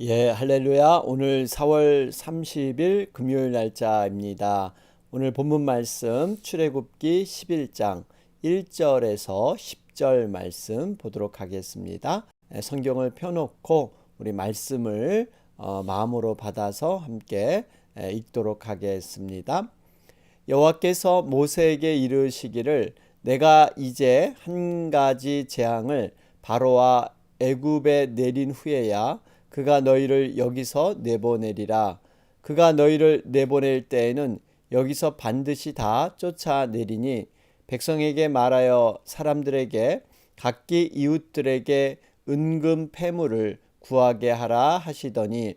할렐루야. 오늘 4월 30일 금요일 날짜입니다. 오늘 본문 말씀 출애굽기 11장 1절에서 10절 말씀 보도록 하겠습니다. 성경을 펴놓고 우리 말씀을 마음으로 받아서 함께 읽도록 하겠습니다. 여호와께서 모세에게 이르시기를 내가 이제 한 가지 재앙을 바로와 애굽에 내린 후에야 그가 너희를 여기서 내보내리라. 그가 너희를 내보낼 때에는 여기서 반드시 다 쫓아내리니 백성에게 말하여 사람들에게 각기 이웃들에게 은금 패물을 구하게 하라 하시더니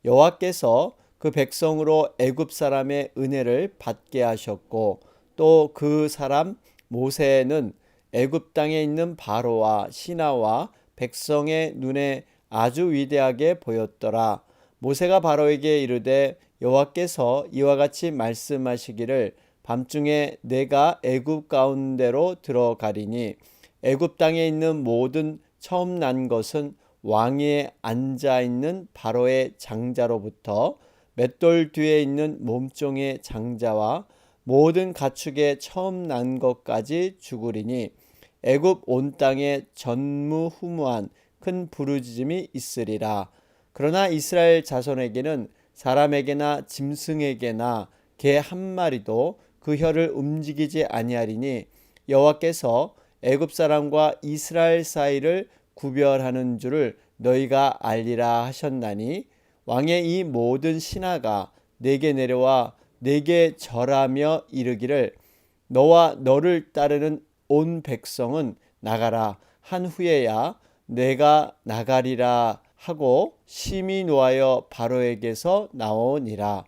여호와께서 그 백성으로 애굽 사람의 은혜를 받게 하셨고 또 그 사람 모세는 애굽 땅에 있는 바로와 신하와 백성의 눈에 아주 위대하게 보였더라. 모세가 바로에게 이르되 여호와께서 이와 같이 말씀하시기를 밤중에 내가 애굽 가운데로 들어가리니 애굽 땅에 있는 모든 처음 난 것은 왕위에 앉아 있는 바로의 장자로부터 맷돌 뒤에 있는 몸종의 장자와 모든 가축의 처음 난 것까지 죽으리니 애굽 온 땅에 전무후무한 큰 부르짖음이 있으리라. 그러나 이스라엘 자손에게는 사람에게나 짐승에게나 개 한 마리도 그 혀를 움직이지 아니하리니 여호와께서 애굽 사람과 이스라엘 사이를 구별하는 줄을 너희가 알리라 하셨나니 왕의 이 모든 신하가 내게 내려와 내게 절하며 이르기를 너와 너를 따르는 온 백성은 나가라 한 후에야 내가 나가리라 하고 심히 노하여 바로에게서 나오니라.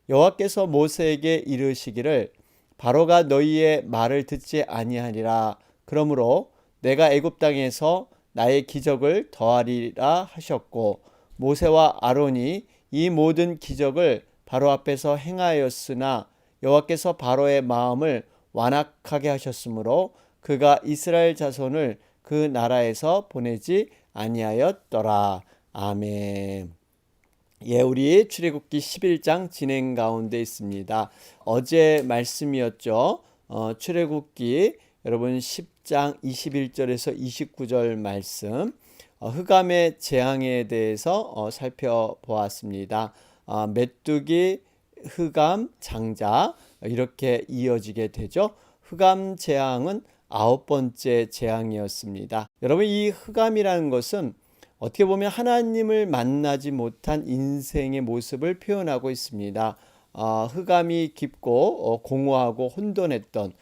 여호와께서 모세에게 이르시기를 바로가 너희의 말을 듣지 아니하리라. 그러므로 내가 애굽 땅에서 나의 기적을 더하리라 하셨고 모세와 아론이 이 모든 기적을 바로 앞에서 행하였으나 여호와께서 바로의 마음을 완악하게 하셨으므로 그가 이스라엘 자손을 그 나라에서 보내지 아니하였더라. 아멘. 우리 출애굽기 11장 진행 가운데 있습니다. 어제 말씀이었죠. 출애굽기 여러분 10장 21절에서 29절 말씀 흑암의 재앙에 대해서 살펴보았습니다. 메뚜기, 흑암, 장자 이렇게 이어지게 되죠. 흑암 재앙은 9번째 재앙이었습니다. 여러분 이 흑암이라는 것은 어떻게 보면 하나님을 만나지 못한 인생의 모습을 표현하고 있습니다. 흑암이 깊고 공허하고 혼돈했던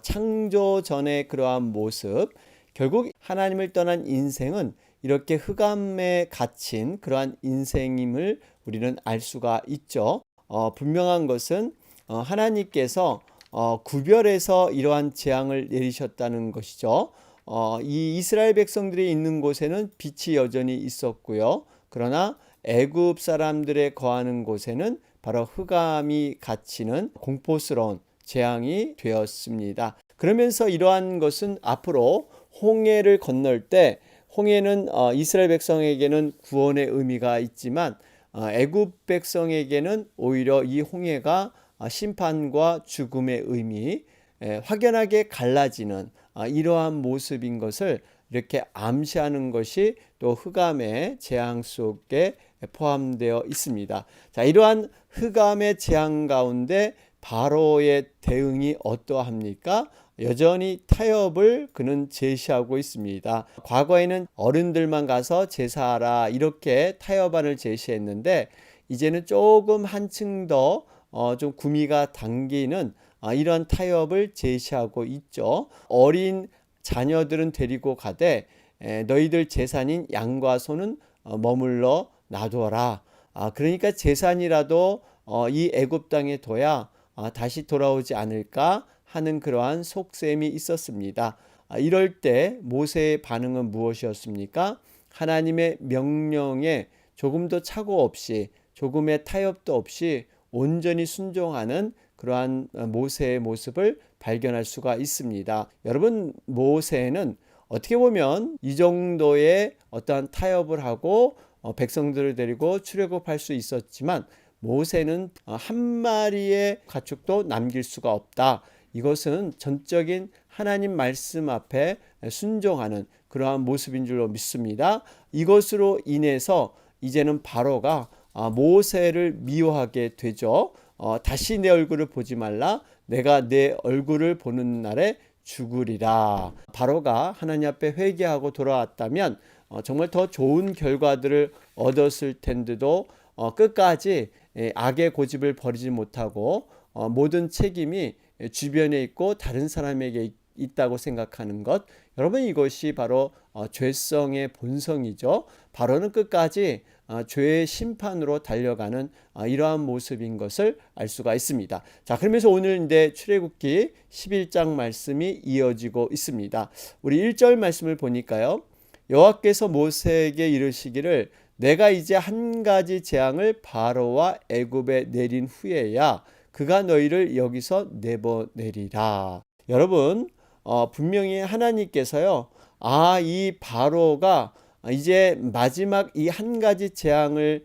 창조 전의 그러한 모습, 결국 하나님을 떠난 인생은 이렇게 흑암에 갇힌 그러한 인생임을 우리는 알 수가 있죠. 분명한 것은 하나님께서 구별해서 이러한 재앙을 내리셨다는 것이죠. 이 이스라엘 백성들이 있는 곳에는 빛이 여전히 있었고요. 그러나 애굽 사람들의 거하는 곳에는 바로 흑암이 갇히는 공포스러운 재앙이 되었습니다. 그러면서 이러한 것은 앞으로 홍해를 건널 때 홍해는 이스라엘 백성에게는 구원의 의미가 있지만 애굽 백성에게는 오히려 이 홍해가 심판과 죽음의 의미, 확연하게 갈라지는 이러한 모습인 것을 이렇게 암시하는 것이 또 흑암의 재앙 속에 포함되어 있습니다. 자, 이러한 흑암의 재앙 가운데 바로의 대응이 어떠합니까? 여전히 타협을 그는 제시하고 있습니다. 과거에는 어른들만 가서 제사하라 이렇게 타협안을 제시했는데 이제는 조금 한층 더 좀 구미가 당기는 이런 타협을 제시하고 있죠. 어린 자녀들은 데리고 가되 너희들 재산인 양과 소는 머물러 놔두어라. 그러니까 재산이라도 이 애굽 땅에 둬야 다시 돌아오지 않을까 하는 그러한 속셈이 있었습니다. 이럴 때 모세의 반응은 무엇이었습니까? 하나님의 명령에 조금도 착오 없이 조금의 타협도 없이 온전히 순종하는 그러한 모세의 모습을 발견할 수가 있습니다. 여러분 모세는 어떻게 보면 이 정도의 어떠한 타협을 하고 백성들을 데리고 출애굽할 수 있었지만 모세는 한 마리의 가축도 남길 수가 없다. 이것은 전적인 하나님 말씀 앞에 순종하는 그러한 모습인 줄로 믿습니다. 이것으로 인해서 이제는 바로가 모세를 미워하게 되죠. 다시 내 얼굴을 보지 말라. 내가 내 얼굴을 보는 날에 죽으리라. 바로가 하나님 앞에 회개하고 돌아왔다면 정말 더 좋은 결과들을 얻었을 텐데도 끝까지 악의 고집을 버리지 못하고 모든 책임이 주변에 있고 다른 사람에게 있다고 생각하는 것, 여러분 이것이 바로 죄성의 본성이죠. 바로는 끝까지 죄의 심판으로 달려가는 이러한 모습인 것을 알 수가 있습니다. 자, 그러면서 오늘 이제 출애굽기 11장 말씀이 이어지고 있습니다. 우리 1절 말씀을 보니까요. 여호와께서 모세에게 이르시기를 내가 이제 한 가지 재앙을 바로와 애굽에 내린 후에야 그가 너희를 여기서 내보내리라. 여러분 분명히 하나님께서요. 이 바로가 이제 마지막 이 한 가지 재앙을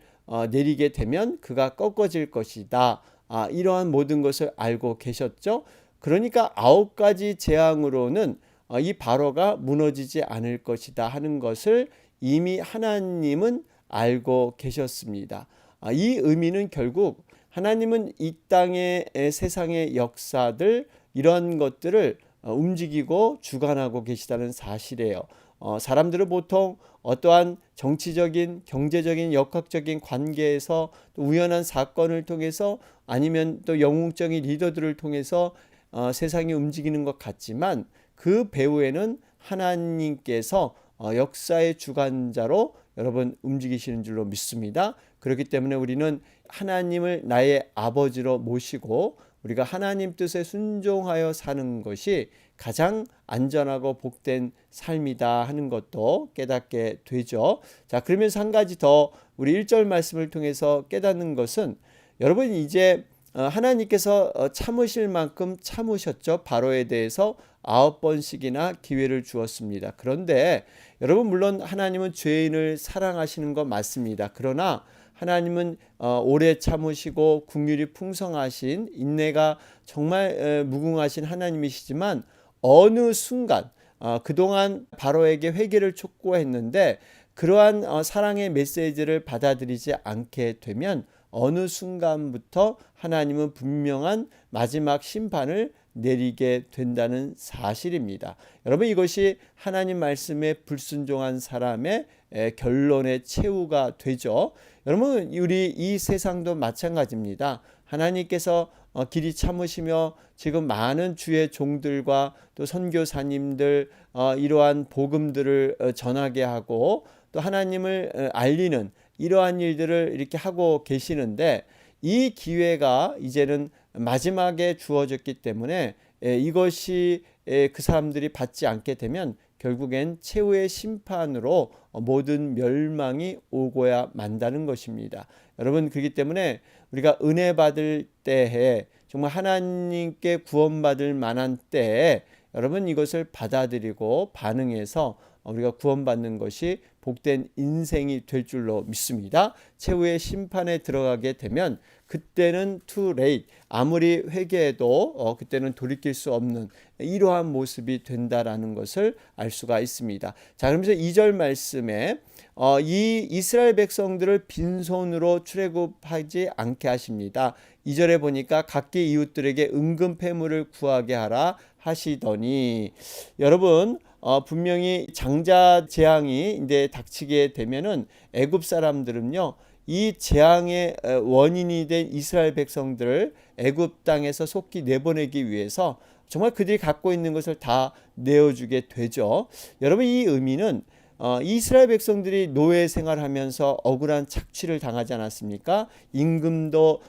내리게 되면 그가 꺾어질 것이다. 이러한 모든 것을 알고 계셨죠. 그러니까 9가지 재앙으로는 이 바로가 무너지지 않을 것이다 하는 것을 이미 하나님은 알고 계셨습니다. 이 의미는 결국 하나님은 이 땅의 세상의 역사들 이런 것들을 움직이고 주관하고 계시다는 사실이에요. 사람들은 보통 어떠한 정치적인, 경제적인, 역학적인 관계에서 또 우연한 사건을 통해서 아니면 또 영웅적인 리더들을 통해서 세상이 움직이는 것 같지만 그 배후에는 하나님께서 역사의 주관자로 여러분 움직이시는 줄로 믿습니다. 그렇기 때문에 우리는 하나님을 나의 아버지로 모시고 우리가 하나님 뜻에 순종하여 사는 것이 가장 안전하고 복된 삶이다 하는 것도 깨닫게 되죠. 자, 그러면서 한 가지 더 우리 1절 말씀을 통해서 깨닫는 것은 여러분 이제 하나님께서 참으실 만큼 참으셨죠. 바로에 대해서 9번씩이나 기회를 주었습니다. 그런데 여러분 물론 하나님은 죄인을 사랑하시는 것 맞습니다. 그러나 하나님은 오래 참으시고 긍휼이 풍성하신 인내가 정말 무궁하신 하나님이시지만 어느 순간 그동안 바로에게 회개를 촉구했는데 그러한 사랑의 메시지를 받아들이지 않게 되면 어느 순간부터 하나님은 분명한 마지막 심판을 내리게 된다는 사실입니다. 여러분 이것이 하나님 말씀에 불순종한 사람의 결론의 최후가 되죠. 여러분 우리 이 세상도 마찬가지입니다. 하나님께서 길이 참으시며 지금 많은 주의 종들과 또 선교사님들 이러한 복음들을 전하게 하고 또 하나님을 알리는 이러한 일들을 이렇게 하고 계시는데 이 기회가 이제는 마지막에 주어졌기 때문에 이것이 그 사람들이 받지 않게 되면 결국엔 최후의 심판으로 모든 멸망이 오고야 만다는 것입니다. 여러분 그렇기 때문에 우리가 은혜 받을 때에 정말 하나님께 구원받을 만한 때에 여러분 이것을 받아들이고 반응해서 우리가 구원받는 것이 복된 인생이 될 줄로 믿습니다. 최후의 심판에 들어가게 되면 그때는 too late. 아무리 회개해도 그때는 돌이킬 수 없는 이러한 모습이 된다라는 것을 알 수가 있습니다. 자, 그러면서 2절 말씀에 이 이스라엘 백성들을 빈손으로 출애굽하지 않게 하십니다. 2절에 보니까 각기 이웃들에게 은금 패물을 구하게 하라 하시더니 여러분 분명히 장자 재앙이 이제 닥치게 되면은 애굽 사람들은요 이 재앙의 원인이 된 이스라엘 백성들을 애굽 땅에서 속히 내보내기 위해서 정말 그들이 갖고 있는 것을 다 내어주게 되죠. 여러분 이 의미는 이스라엘 백성들이 노예 생활하면서 억울한 착취를 당하지 않았습니까? 임금도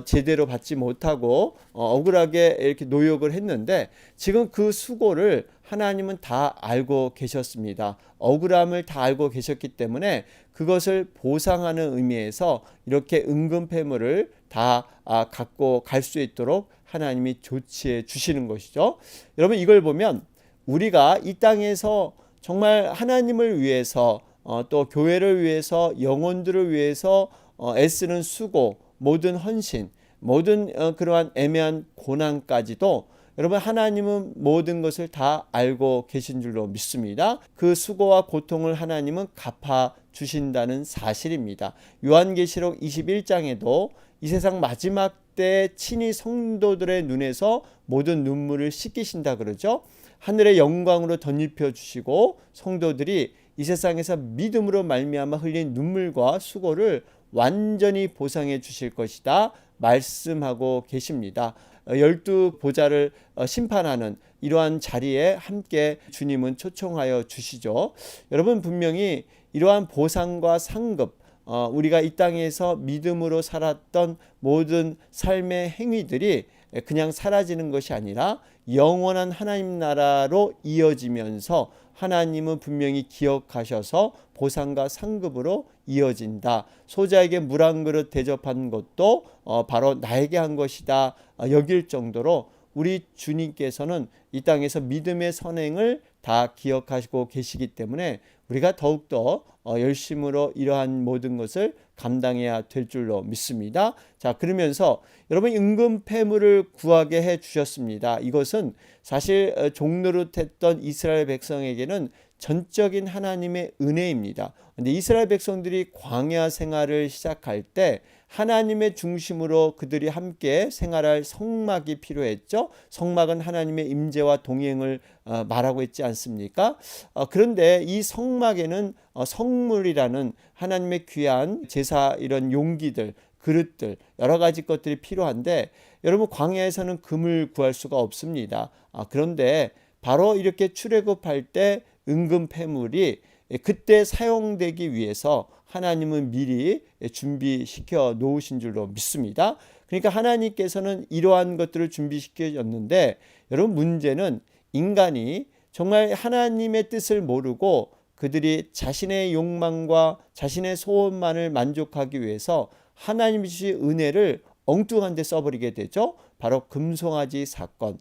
제대로 받지 못하고 억울하게 이렇게 노역을 했는데 지금 그 수고를 하나님은 다 알고 계셨습니다. 억울함을 다 알고 계셨기 때문에 그것을 보상하는 의미에서 이렇게 은금패물을 다 갖고 갈 수 있도록 하나님이 조치해 주시는 것이죠. 여러분 이걸 보면 우리가 이 땅에서 정말 하나님을 위해서 또 교회를 위해서 영혼들을 위해서 애쓰는 수고, 모든 헌신, 모든 그러한 애매한 고난까지도 여러분 하나님은 모든 것을 다 알고 계신 줄로 믿습니다. 그 수고와 고통을 하나님은 갚아 주신다는 사실입니다. 요한계시록 21장에도 이 세상 마지막 때 친히 성도들의 눈에서 모든 눈물을 씻기신다 그러죠. 하늘의 영광으로 덧입혀 주시고 성도들이 이 세상에서 믿음으로 말미암아 흘린 눈물과 수고를 완전히 보상해 주실 것이다 말씀하고 계십니다. 12보좌를 심판하는 이러한 자리에 함께 주님은 초청하여 주시죠. 여러분 분명히 이러한 보상과 상급, 우리가 이 땅에서 믿음으로 살았던 모든 삶의 행위들이 그냥 사라지는 것이 아니라 영원한 하나님 나라로 이어지면서 하나님은 분명히 기억하셔서 보상과 상급으로 이어진다. 소자에게 물 한 그릇 대접한 것도 바로 나에게 한 것이다 여길 정도로 우리 주님께서는 이 땅에서 믿음의 선행을 다 기억하시고 계시기 때문에 우리가 더욱더 열심으로 이러한 모든 것을 감당해야 될 줄로 믿습니다. 자, 그러면서 여러분 임금 폐물을 구하게 해 주셨습니다. 이것은 사실 종노릇했던 이스라엘 백성에게는 전적인 하나님의 은혜입니다. 근데 이스라엘 백성들이 광야 생활을 시작할 때 하나님의 중심으로 그들이 함께 생활할 성막이 필요했죠. 성막은 하나님의 임재와 동행을 말하고 있지 않습니까? 그런데 이 성막에는 성물이라는 하나님의 귀한 제사 이런 용기들, 그릇들 여러 가지 것들이 필요한데 여러분 광야에서는 금을 구할 수가 없습니다. 그런데 바로 이렇게 출애굽할 때 은금 폐물이 그때 사용되기 위해서 하나님은 미리 준비시켜 놓으신 줄로 믿습니다. 그러니까 하나님께서는 이러한 것들을 준비시켜 줬는데 여러분 문제는 인간이 정말 하나님의 뜻을 모르고 그들이 자신의 욕망과 자신의 소원만을 만족하기 위해서 하나님이 주신 은혜를 엉뚱한 데 써버리게 되죠. 바로 금송아지 사건.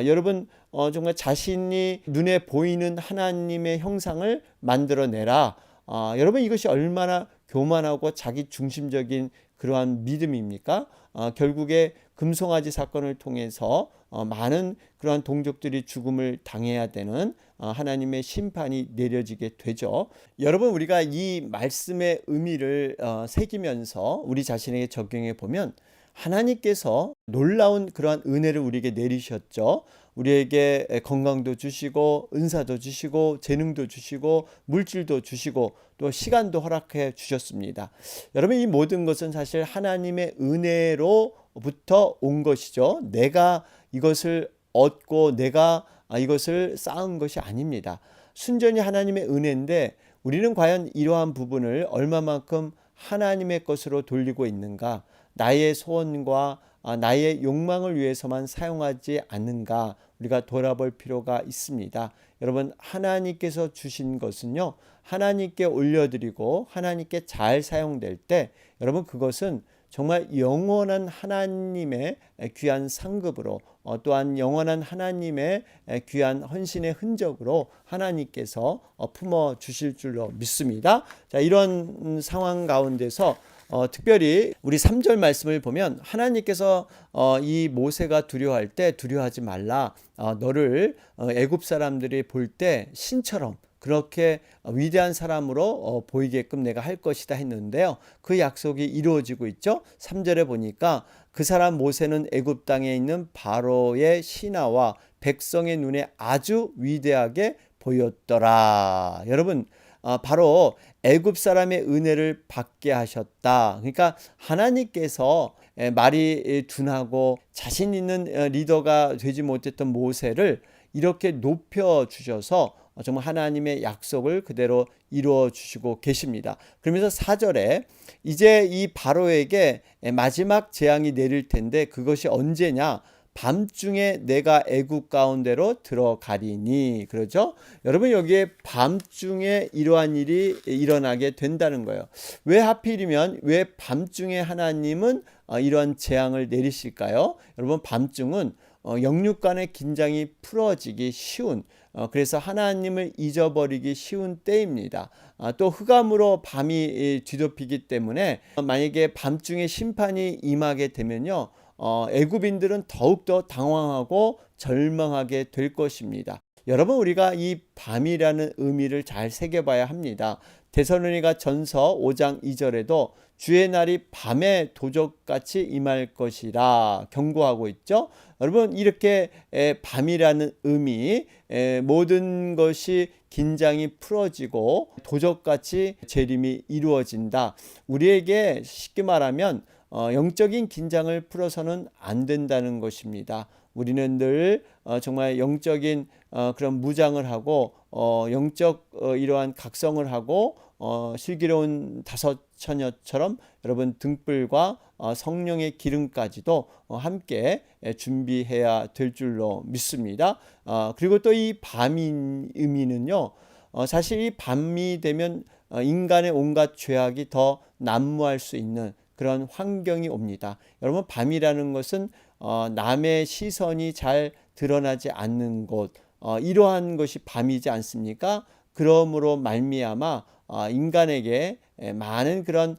여러분 정말 자신이 눈에 보이는 하나님의 형상을 만들어내라. 여러분 이것이 얼마나 교만하고 자기 중심적인 그러한 믿음입니까? 결국에 금송아지 사건을 통해서 많은 그러한 동족들이 죽음을 당해야 되는 하나님의 심판이 내려지게 되죠. 여러분 우리가 이 말씀의 의미를 새기면서 우리 자신에게 적용해 보면 하나님께서 놀라운 그러한 은혜를 우리에게 내리셨죠. 우리에게 건강도 주시고 은사도 주시고 재능도 주시고 물질도 주시고 또 시간도 허락해 주셨습니다. 여러분 이 모든 것은 사실 하나님의 은혜로부터 온 것이죠. 내가 이것을 얻고 내가 이것을 쌓은 것이 아닙니다. 순전히 하나님의 은혜인데 우리는 과연 이러한 부분을 얼마만큼 하나님의 것으로 돌리고 있는가? 나의 소원과 나의 욕망을 위해서만 사용하지 않는가 우리가 돌아볼 필요가 있습니다. 여러분 하나님께서 주신 것은요 하나님께 올려드리고 하나님께 잘 사용될 때 여러분 그것은 정말 영원한 하나님의 귀한 상급으로 또한 영원한 하나님의 귀한 헌신의 흔적으로 하나님께서 품어 주실 줄로 믿습니다. 자, 이런 상황 가운데서 특별히 우리 3절 말씀을 보면 하나님께서 이 모세가 두려워할 때 두려워하지 말라. 너를 애굽 사람들이 볼 때 신처럼 그렇게 위대한 사람으로 보이게끔 내가 할 것이다 했는데요. 그 약속이 이루어지고 있죠. 3절에 보니까 그 사람 모세는 애굽 땅에 있는 바로의 신하와 백성의 눈에 아주 위대하게 보였더라. 여러분 바로 애굽 사람의 은혜를 받게 하셨다. 그러니까 하나님께서 말이 둔하고 자신 있는 리더가 되지 못했던 모세를 이렇게 높여 주셔서 정말 하나님의 약속을 그대로 이루어 주시고 계십니다. 그러면서 4절에 이제 이 바로에게 마지막 재앙이 내릴 텐데 그것이 언제냐? 밤중에 내가 애굽 가운데로 들어가리니. 그러죠? 여러분 여기에 밤중에 이러한 일이 일어나게 된다는 거예요. 왜 하필이면 왜 밤중에 하나님은 이러한 재앙을 내리실까요? 여러분 밤중은 영육 간의 긴장이 풀어지기 쉬운 그래서 하나님을 잊어버리기 쉬운 때입니다. 또 흑암으로 밤이 뒤덮이기 때문에 만약에 밤중에 심판이 임하게 되면요, 애굽인들은 더욱더 당황하고 절망하게 될 것입니다. 여러분, 우리가 이 밤이라는 의미를 잘 새겨봐야 합니다. 데살로니가 전서 5장 2절에도 주의 날이 밤에 도적같이 임할 것이라 경고하고 있죠. 여러분, 이렇게 밤이라는 의미, 모든 것이 긴장이 풀어지고 도적같이 재림이 이루어진다. 우리에게 쉽게 말하면 영적인 긴장을 풀어서는 안 된다는 것입니다. 우리는 늘 정말 영적인 그런 무장을 하고 영적 이러한 각성을 하고 슬기로운 다섯 처녀처럼 여러분 등불과 성령의 기름까지도 함께 준비해야 될 줄로 믿습니다. 그리고 또 이 밤인 의미는요, 사실 이 밤이 되면 인간의 온갖 죄악이 더 난무할 수 있는 그런 환경이 옵니다. 여러분, 밤이라는 것은 남의 시선이 잘 드러나지 않는 곳, 이러한 것이 밤이지 않습니까? 그러므로 말미암아 인간에게 많은 그런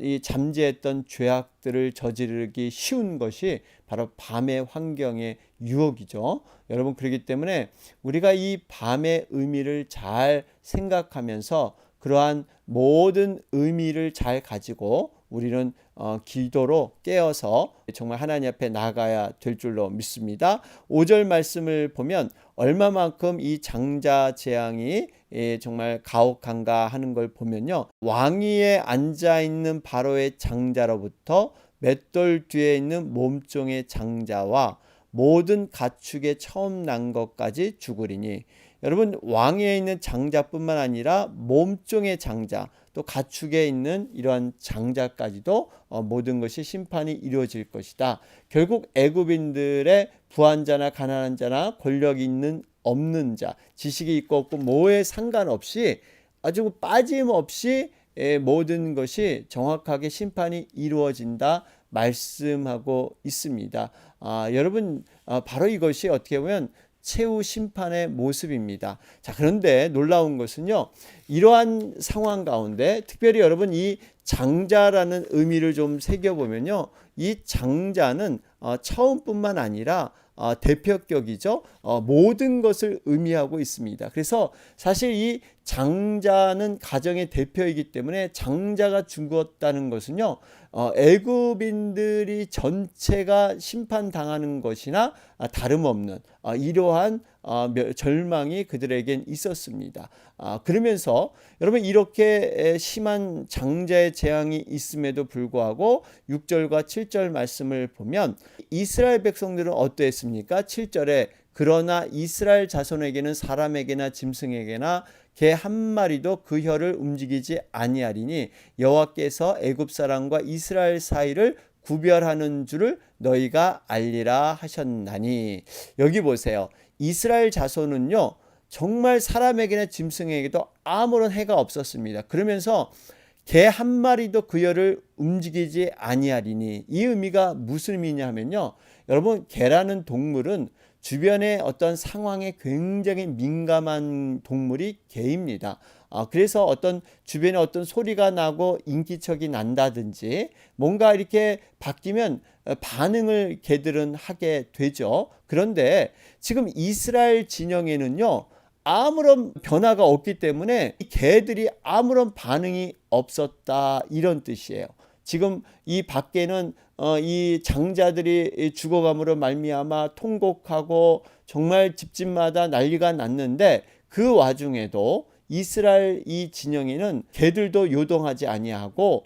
이 잠재했던 죄악들을 저지르기 쉬운 것이 바로 밤의 환경의 유혹이죠. 여러분, 그렇기 때문에 우리가 이 밤의 의미를 잘 생각하면서 그러한 모든 의미를 잘 가지고 우리는 기도로 깨어서 정말 하나님 앞에 나가야 될 줄로 믿습니다. 5절 말씀을 보면 얼마만큼 이 장자 재앙이 정말 가혹한가 하는 걸 보면요, 왕위에 앉아있는 바로의 장자로부터 맷돌 뒤에 있는 몸종의 장자와 모든 가축의 처음 난 것까지 죽으리니. 여러분, 왕위에 있는 장자뿐만 아니라 몸종의 장자, 또 가축에 있는 이러한 장자까지도 모든 것이 심판이 이루어질 것이다. 결국 애굽인들의 부한 자나 가난한 자나 권력이 있는 없는 자, 지식이 있고 없고 뭐에 상관없이 아주 빠짐없이 모든 것이 정확하게 심판이 이루어진다 말씀하고 있습니다. 여러분, 바로 이것이 어떻게 보면 최후 심판의 모습입니다. 자, 그런데 놀라운 것은요, 이러한 상황 가운데 특별히 여러분 이 장자라는 의미를 좀 새겨보면요, 이 장자는 처음뿐만 아니라 대표격이죠. 모든 것을 의미하고 있습니다. 그래서 사실 이 장자는 가정의 대표이기 때문에 장자가 죽었다는 것은요, 애굽인들이 전체가 심판당하는 것이나 다름없는 이러한 절망이 그들에겐 있었습니다. 그러면서 여러분, 이렇게 심한 장자의 재앙이 있음에도 불구하고 6절과 7절 말씀을 보면 이스라엘 백성들은 어떠했습니까? 7절에 그러나 이스라엘 자손에게는 사람에게나 짐승에게나 개 한 마리도 그 혀를 움직이지 아니하리니 여호와께서 애굽 사람과 이스라엘 사이를 구별하는 줄을 너희가 알리라 하셨나니. 여기 보세요. 이스라엘 자손은요, 정말 사람에게나 짐승에게도 아무런 해가 없었습니다. 그러면서 개 한 마리도 그 혀를 움직이지 아니하리니. 이 의미가 무슨 의미냐 하면요, 여러분, 개라는 동물은 주변의 어떤 상황에 굉장히 민감한 동물이 개입니다. 그래서 어떤 주변에 어떤 소리가 나고 인기척이 난다든지 뭔가 이렇게 바뀌면 반응을 개들은 하게 되죠. 그런데 지금 이스라엘 진영에는요, 아무런 변화가 없기 때문에 개들이 아무런 반응이 없었다, 이런 뜻이에요. 지금 이 밖에는 이 장자들이 죽어감으로 말미암아 통곡하고 정말 집집마다 난리가 났는데 그 와중에도 이스라엘 이 진영에는 개들도 요동하지 아니하고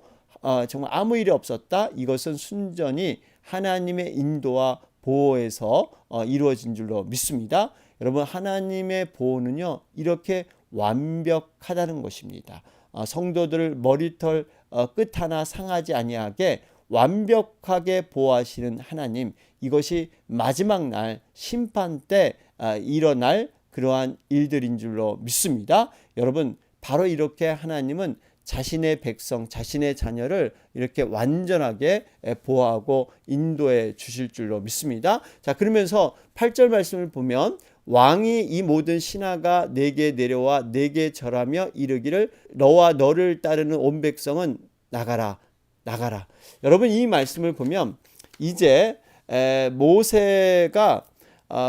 정말 아무 일이 없었다. 이것은 순전히 하나님의 인도와 보호에서 이루어진 줄로 믿습니다. 여러분, 하나님의 보호는요, 이렇게 완벽하다는 것입니다. 성도들을 머리털 끝 하나 상하지 아니하게 완벽하게 보호하시는 하나님, 이것이 마지막 날 심판 때 일어날 그러한 일들인 줄로 믿습니다. 여러분, 바로 이렇게 하나님은 자신의 백성, 자신의 자녀를 이렇게 완전하게 보호하고 인도해 주실 줄로 믿습니다. 자, 그러면서 8절 말씀을 보면 왕이 이 모든 신하가 내게 내려와 내게 절하며 이르기를 너와 너를 따르는 온 백성은 나가라 나가라. 여러분, 이 말씀을 보면 이제 모세가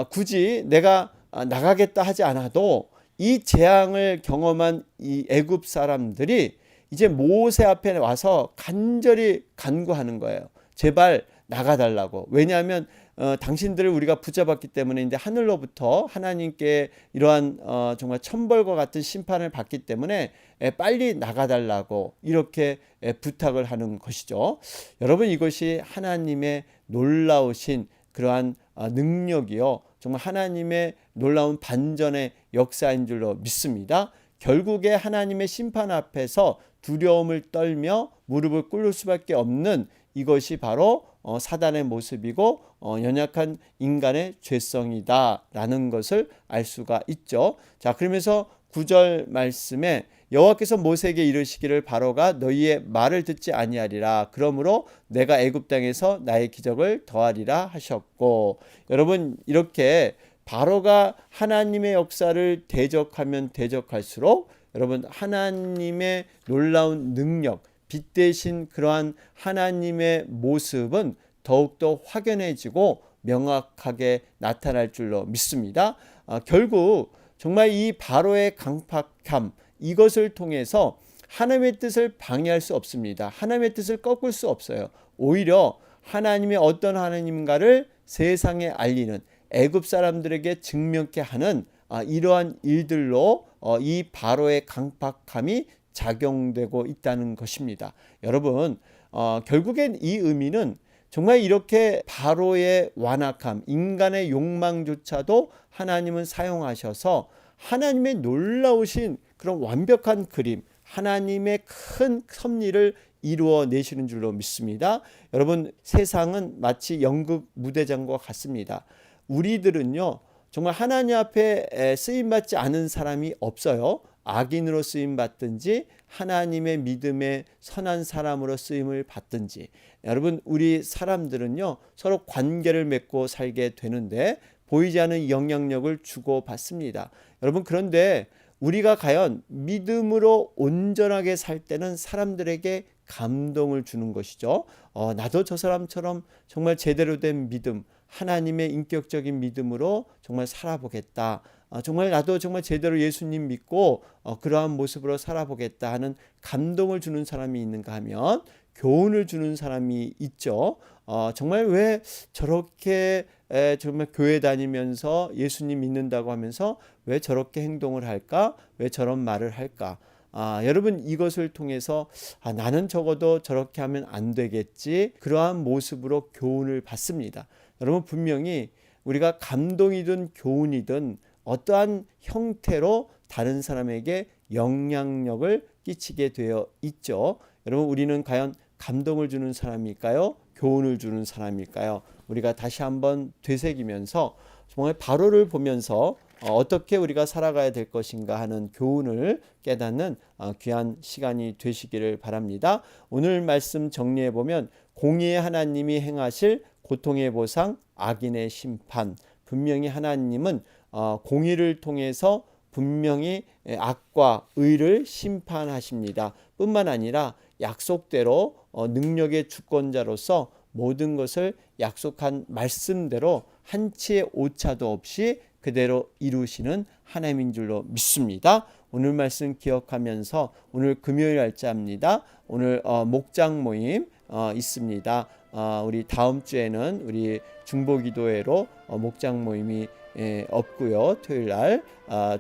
굳이 내가 나가겠다 하지 않아도 이 재앙을 경험한 이 애굽 사람들이 이제 모세 앞에 와서 간절히 간구하는 거예요. 제발 나가달라고. 왜냐하면 당신들을 우리가 붙잡았기 때문에 이제 하늘로부터 하나님께 이러한 정말 천벌과 같은 심판을 받기 때문에 빨리 나가달라고 이렇게 부탁을 하는 것이죠. 여러분, 이것이 하나님의 놀라우신 그러한 능력이요, 정말 하나님의 놀라운 반전의 역사인 줄로 믿습니다. 결국에 하나님의 심판 앞에서 두려움을 떨며 무릎을 꿇을 수밖에 없는 이것이 바로 사단의 모습이고 연약한 인간의 죄성이다라는 것을 알 수가 있죠. 자, 그러면서 9절 말씀에 여호와께서 모세에게 이르시기를 바로가 너희의 말을 듣지 아니하리라. 그러므로 내가 애굽 땅에서 나의 기적을 더하리라 하셨고, 여러분, 이렇게 바로가 하나님의 역사를 대적하면 대적할수록 여러분, 하나님의 놀라운 능력, 빛대신 그러한 하나님의 모습은 더욱더 확연해지고 명확하게 나타날 줄로 믿습니다. 결국 정말 이 바로의 강팍함, 이것을 통해서 하나님의 뜻을 방해할 수 없습니다. 하나님의 뜻을 꺾을 수 없어요. 오히려 하나님의 어떤 하나님인가를 세상에 알리는, 애굽 사람들에게 증명케 하는 이러한 일들로 이 바로의 강팍함이 작용되고 있다는 것입니다. 여러분, 결국엔 이 의미는 정말 이렇게 바로의 완악함, 인간의 욕망조차도 하나님은 사용하셔서 하나님의 놀라우신 그런 완벽한 그림, 하나님의 큰 섭리를 이루어내시는 줄로 믿습니다. 여러분, 세상은 마치 연극 무대장과 같습니다. 우리들은요, 정말 하나님 앞에 쓰임받지 않은 사람이 없어요. 악인으로 쓰임받든지 하나님의 믿음의 선한 사람으로 쓰임을 받든지, 여러분, 우리 사람들은요 서로 관계를 맺고 살게 되는데 보이지 않는 영향력을 주고받습니다. 여러분, 그런데 우리가 과연 믿음으로 온전하게 살 때는 사람들에게 감동을 주는 것이죠. 나도 저 사람처럼 정말 제대로 된 믿음, 하나님의 인격적인 믿음으로 정말 살아보겠다. 정말 나도 정말 제대로 예수님 믿고 그러한 모습으로 살아보겠다 하는 감동을 주는 사람이 있는가 하면 교훈을 주는 사람이 있죠. 정말 왜 저렇게 정말 교회 다니면서 예수님 믿는다고 하면서 왜 저렇게 행동을 할까? 왜 저런 말을 할까? 여러분, 이것을 통해서 나는 적어도 저렇게 하면 안 되겠지, 그러한 모습으로 교훈을 받습니다. 여러분, 분명히 우리가 감동이든 교훈이든 어떠한 형태로 다른 사람에게 영향력을 끼치게 되어 있죠. 여러분, 우리는 과연 감동을 주는 사람일까요? 교훈을 주는 사람일까요? 우리가 다시 한번 되새기면서 정말 바로를 보면서 어떻게 우리가 살아가야 될 것인가 하는 교훈을 깨닫는 귀한 시간이 되시기를 바랍니다. 오늘 말씀 정리해 보면 공의의 하나님이 행하실 고통의 보상, 악인의 심판. 분명히 하나님은 공의를 통해서 분명히 악과 의를 심판하십니다. 뿐만 아니라 약속대로 능력의 주권자로서 모든 것을 약속한 말씀대로 한치의 오차도 없이 그대로 이루시는 하나님인 줄로 믿습니다. 오늘 말씀 기억하면서 오늘 금요일 날짜입니다. 오늘 목장 모임 있습니다. 우리 다음 주에는 우리 중보기도회로 목장 모임이 없고요. 토요일 날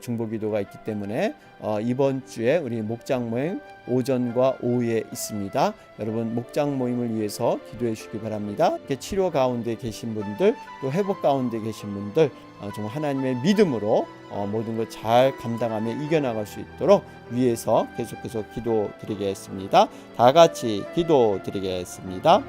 중보기도가 있기 때문에 이번 주에 우리 목장 모임 오전과 오후에 있습니다. 여러분, 목장 모임을 위해서 기도해 주시기 바랍니다. 이렇게 치료 가운데 계신 분들, 또 회복 가운데 계신 분들, 정말 하나님의 믿음으로 모든 걸 잘 감당하며 이겨나갈 수 있도록 위에서 계속해서 기도 드리겠습니다. 다 같이 기도 드리겠습니다.